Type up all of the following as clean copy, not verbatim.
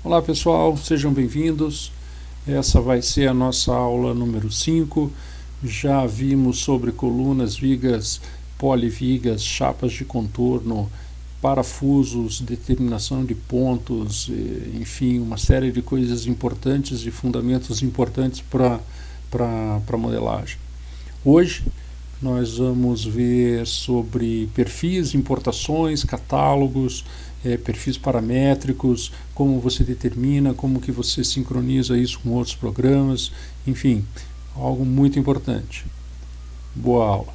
Olá pessoal, sejam bem-vindos. Essa vai ser a nossa aula número 5. Já vimos sobre colunas, vigas, polivigas, chapas de contorno, parafusos, determinação de pontos, enfim, uma série de coisas importantes e fundamentos importantes para modelagem. Hoje nós vamos ver sobre perfis, importações, catálogos, perfis paramétricos, como você determina, como que você sincroniza isso com outros programas, enfim, algo muito importante. Boa aula.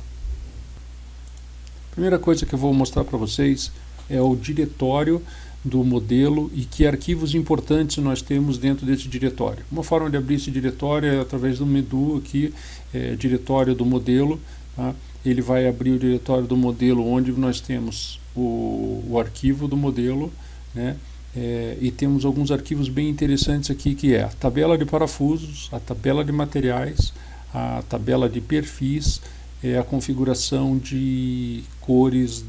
Primeira coisa que eu vou mostrar para vocês é o diretório do modelo e que arquivos importantes nós temos dentro desse diretório. Uma forma de abrir esse diretório é através do menu aqui, diretório do modelo. Tá? Ele vai abrir o diretório do modelo onde nós temos o arquivo do modelo, né? E temos alguns arquivos bem interessantes aqui, que é a tabela de parafusos, a tabela de materiais, a tabela de perfis, a configuração de cores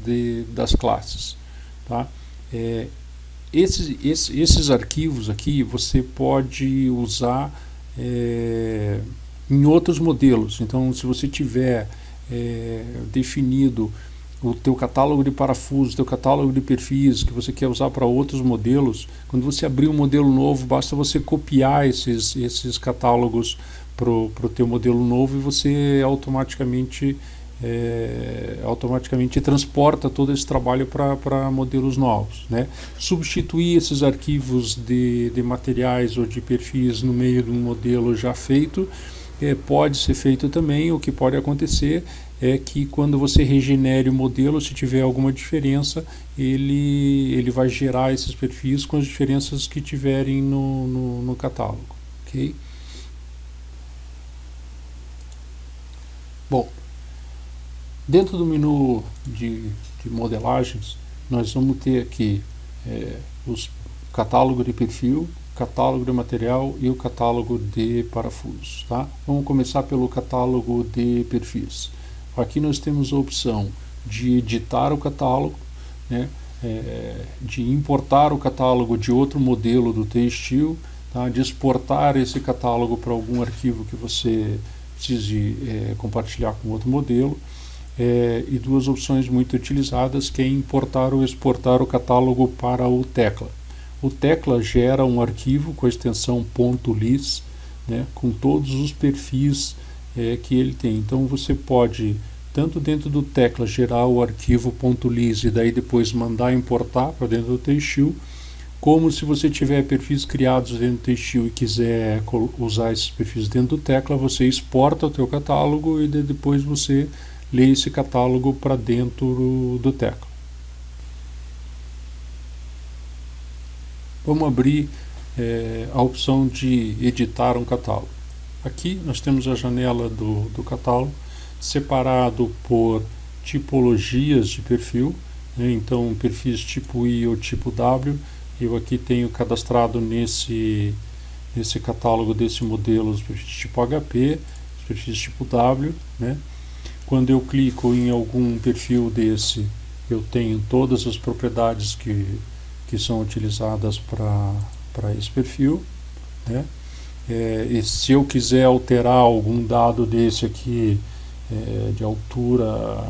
das classes. Tá? Esses arquivos aqui você pode usar em outros modelos. Então, se você tiver definido o teu catálogo de parafusos, o teu catálogo de perfis que você quer usar para outros modelos, quando você abrir um modelo novo, basta você copiar esses catálogos para o teu modelo novo e você automaticamente transporta todo esse trabalho para modelos novos, né? Substituir esses arquivos de materiais ou de perfis no meio de um modelo já feito pode ser feito também. O que pode acontecer é que quando você regenere o modelo, se tiver alguma diferença, ele vai gerar esses perfis com as diferenças que tiverem no catálogo. Okay? Bom, dentro do menu de modelagens, nós vamos ter aqui os catálogo de perfil, catálogo de material e o catálogo de parafusos. Tá? Vamos começar pelo catálogo de perfis. Aqui nós temos a opção de editar o catálogo, né? De importar o catálogo de outro modelo do Textil, tá? De exportar esse catálogo para algum arquivo que você precise compartilhar com outro modelo. E duas opções muito utilizadas, que é importar ou exportar o catálogo para o Tecla. O Tecla gera um arquivo com a extensão .lis, né, com todos os perfis que ele tem. Então você pode, tanto dentro do Tecla, gerar o arquivo .lis e daí depois mandar importar para dentro do Textil, como se você tiver perfis criados dentro do Textil e quiser usar esses perfis dentro do Tecla, você exporta o teu catálogo e depois você lê esse catálogo para dentro do Tecla. Vamos abrir a opção de editar um catálogo. Aqui nós temos a janela do catálogo, separado por tipologias de perfil, né? Então perfis tipo I ou tipo W, eu aqui tenho cadastrado nesse catálogo desse modelo os perfis tipo HP, os perfis tipo W, né? Quando eu clico em algum perfil desse, eu tenho todas as propriedades que são utilizadas para esse perfil, né? E se eu quiser alterar algum dado desse aqui, de altura,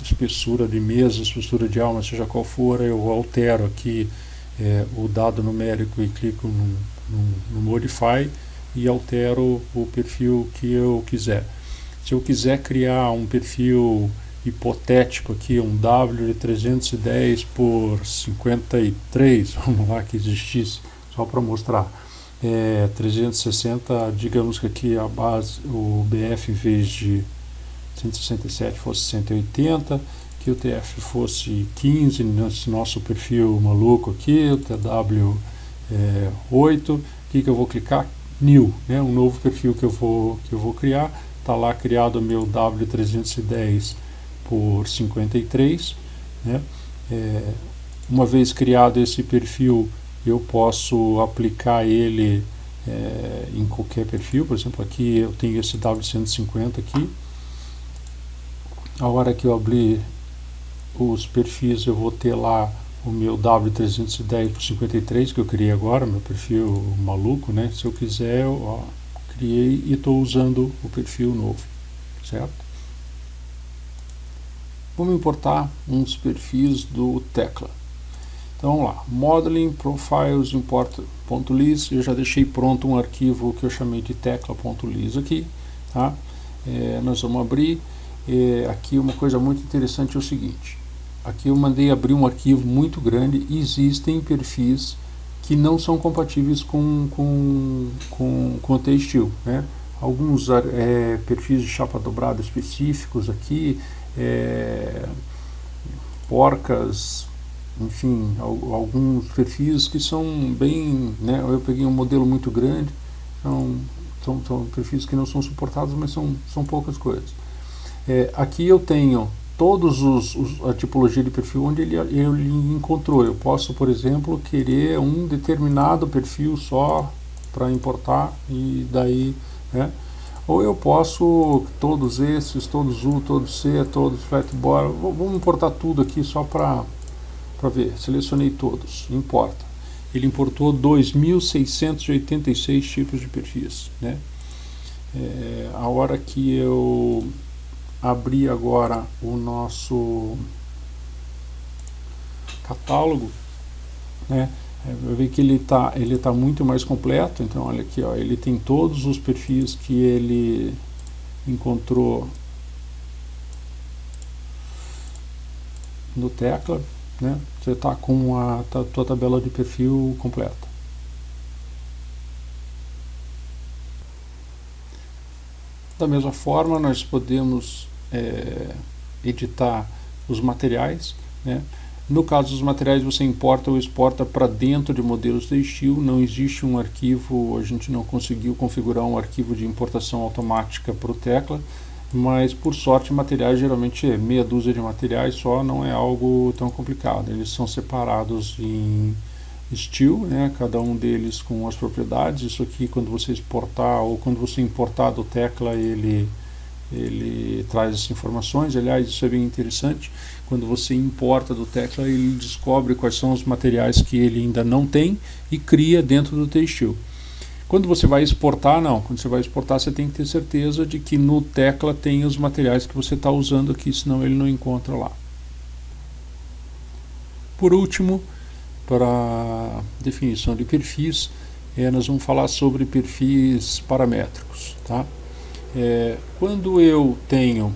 espessura de mesa, espessura de alma, seja qual for, eu altero aqui o dado numérico e clico no Modify e altero o perfil que eu quiser. Se eu quiser criar um perfil hipotético aqui, um W de 310 por 53, vamos lá, que existisse, só para mostrar, 360, digamos que aqui a base, o BF em vez de 167 fosse 180, que o TF fosse 15, nesse nosso perfil maluco aqui, o TW 8, aqui que eu vou clicar, New, né, um novo perfil que eu vou criar, está lá criado o meu W310 por 53, né? Uma vez criado esse perfil, eu posso aplicar ele em qualquer perfil. Por exemplo, aqui eu tenho esse W150 aqui. A hora que eu abrir os perfis, eu vou ter lá o meu W310/53 que eu criei agora, meu perfil maluco, né? Se eu quiser, eu criei e estou usando o perfil novo, certo? Vamos importar uns perfis do Tekla. Então vamos lá, Modeling Profiles Import.lis, eu já deixei pronto um arquivo que eu chamei de tecla.lis aqui, tá? Nós vamos abrir, aqui uma coisa muito interessante é o seguinte, aqui eu mandei abrir um arquivo muito grande e existem perfis que não são compatíveis com o TSteel, né? Alguns perfis de chapa dobrada específicos aqui, porcas, enfim, alguns perfis que são bem, né, eu peguei um modelo muito grande, são perfis que não são suportados, mas são poucas coisas. Aqui eu tenho todos a tipologia de perfil onde ele encontrou. Eu posso, por exemplo, querer um determinado perfil só para importar e daí, né? Ou eu posso todos esses, todos U, todos C, todos flatboard, vamos importar tudo aqui só para ver, selecionei todos, importa. Ele importou 2.686 tipos de perfis, né? A hora que eu abrir agora o nosso catálogo, né? Eu vi que ele tá muito mais completo. Então olha aqui, ó, ele tem todos os perfis que ele encontrou no Tekla, né? Você está com a tua tabela de perfil completa. Da mesma forma, nós podemos editar os materiais, né? No caso dos materiais, você importa ou exporta para dentro de modelos TSteel. Não existe um arquivo, a gente não conseguiu configurar um arquivo de importação automática para o Tekla, mas por sorte materiais geralmente é meia dúzia de materiais só, não é algo tão complicado. Eles são separados em Steel, né, cada um deles com as propriedades. Isso aqui, quando você exportar ou quando você importar do Tekla, ele traz essas informações. Aliás, isso é bem interessante. Quando você importa do Tekla, ele descobre quais são os materiais que ele ainda não tem e cria dentro do TSteel. Quando você vai exportar, não. Quando você vai exportar, você tem que ter certeza de que no Tekla tem os materiais que você está usando aqui, senão ele não encontra lá. Por último, para definição de perfis, nós vamos falar sobre perfis paramétricos, tá? Quando eu tenho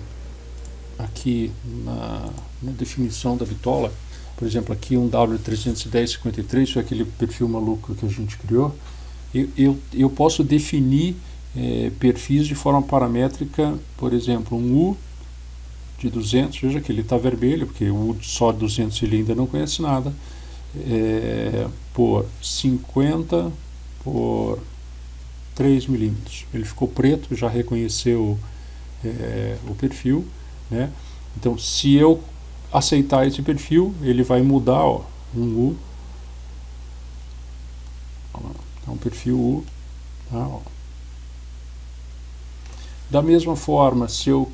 aqui na definição da bitola, por exemplo, aqui um W310/53, isso é aquele perfil maluco que a gente criou, eu posso definir perfis de forma paramétrica, por exemplo, um U de 200, veja que ele está vermelho, porque o U só de 200 ele ainda não conhece nada, por 50 por 3 milímetros. Ele ficou preto, já reconheceu o perfil, né? Então, se eu aceitar esse perfil, ele vai mudar, ó, um U, é um perfil U, tá, ó. Da mesma forma, se eu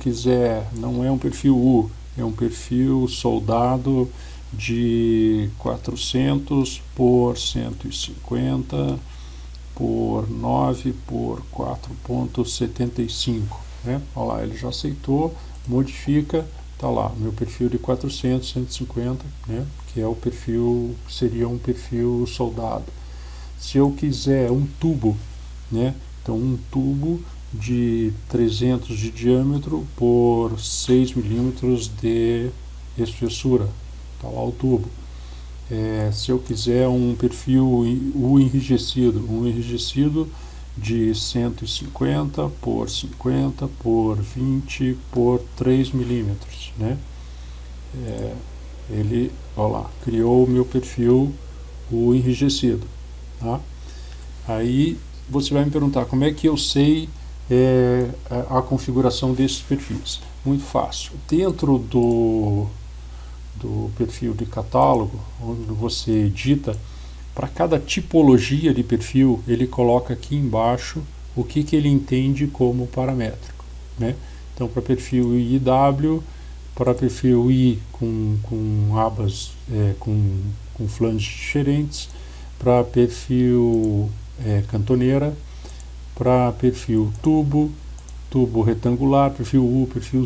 quiser, não é um perfil U, é um perfil soldado de 400 por 150 por 9 por 4,75, né? Olha lá, ele já aceitou, modifica, tá lá, meu perfil de 400, 150, né? Que é o perfil, seria um perfil soldado. Se eu quiser um tubo, né? Então um tubo de 300 de diâmetro por 6 milímetros de espessura, tá lá o tubo. Se eu quiser um perfil U enrijecido, de 150 por 50 por 20 por 3 milímetros, né? Ele, olha lá, criou o meu perfil U enrijecido, tá? Aí você vai me perguntar como é que eu sei a configuração desses perfis. Muito fácil. Dentro do perfil de catálogo, onde você edita, para cada tipologia de perfil, ele coloca aqui embaixo o que ele entende como paramétrico, né? Então, para perfil IW, para perfil I com abas com flanges diferentes, para perfil cantoneira, para perfil tubo retangular, perfil U, perfil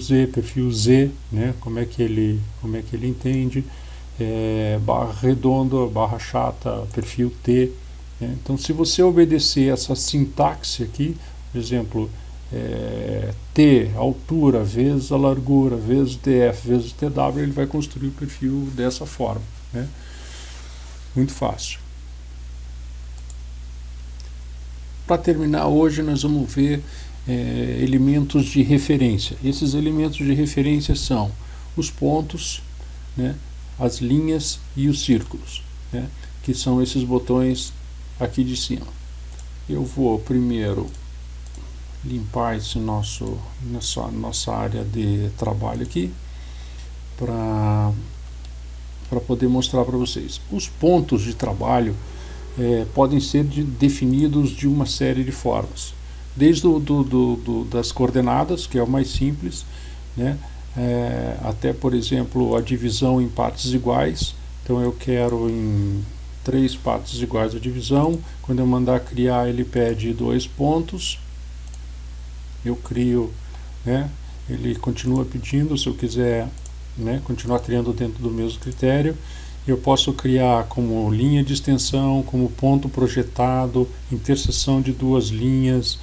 Z, né, como é que ele entende, barra redonda, barra chata, perfil T, né. Então, se você obedecer essa sintaxe aqui, por exemplo, T, altura, vezes a largura, vezes TF, vezes TW, ele vai construir o perfil dessa forma, né. Muito fácil. Para terminar, hoje nós vamos ver elementos de referência. Esses elementos de referência são os pontos, né, as linhas e os círculos, né, que são esses botões aqui de cima. Eu vou primeiro limpar nossa área de trabalho aqui para poder mostrar para vocês. Os pontos de trabalho podem ser definidos de uma série de formas, desde das coordenadas, que é o mais simples, né, até, por exemplo, a divisão em partes iguais. Então eu quero em 3 partes iguais a divisão. Quando eu mandar criar, ele pede 2 pontos, eu crio, né, ele continua pedindo. Se eu quiser, né, continuar criando dentro do mesmo critério, eu posso criar como linha de extensão, como ponto projetado, interseção de 2 linhas.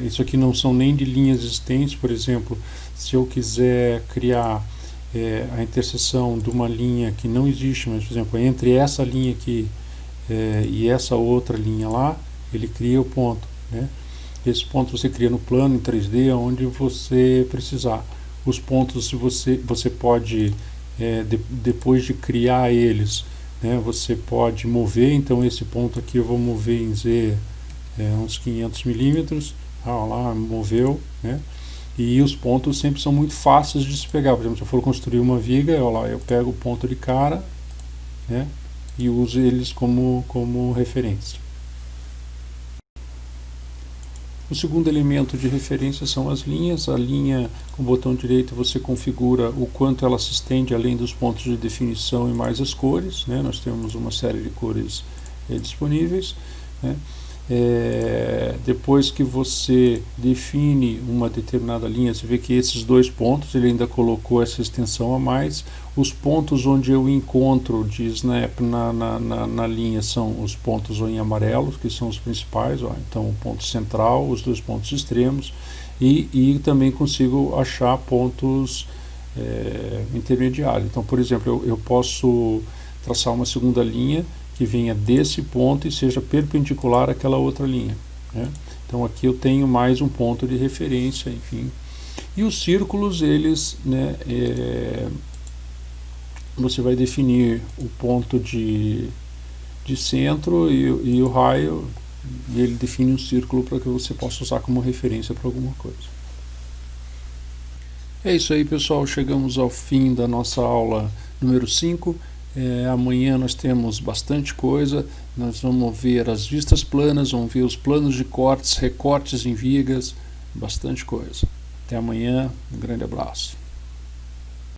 Isso aqui não são nem de linhas existentes. Por exemplo, se eu quiser criar a interseção de uma linha que não existe, mas, por exemplo, entre essa linha aqui e essa outra linha lá, ele cria o ponto, né? Esse ponto você cria no plano, em 3D, onde você precisar. Os pontos, você pode, depois de criar eles, né, você pode mover. Então esse ponto aqui eu vou mover em Z uns 500 milímetros. Lá, moveu, né? E os pontos sempre são muito fáceis de se pegar. Por exemplo, se eu for construir uma viga, eu pego o ponto de cara, né, e uso eles como referência. O segundo elemento de referência são as linhas. A linha, com o botão direito, você configura o quanto ela se estende além dos pontos de definição e mais as cores, né? Nós temos uma série de cores disponíveis, né? Depois que você define uma determinada linha, você vê que esses 2 pontos, ele ainda colocou essa extensão a mais. Os pontos onde eu encontro de snap na linha são os pontos em amarelo, que são os principais. Então, o ponto central, os 2 pontos extremos, e também consigo achar pontos intermediários. Então, por exemplo, eu posso traçar uma segunda linha que venha desse ponto e seja perpendicular àquela outra linha, né? Então aqui eu tenho mais um ponto de referência, enfim. E os círculos, eles, né, você vai definir o ponto de centro e o raio, e ele define um círculo para que você possa usar como referência para alguma coisa. É isso aí, pessoal, chegamos ao fim da nossa aula número 5. Amanhã nós temos bastante coisa. Nós vamos ver as vistas planas, vamos ver os planos de cortes, recortes em vigas, bastante coisa. Até amanhã, um grande abraço.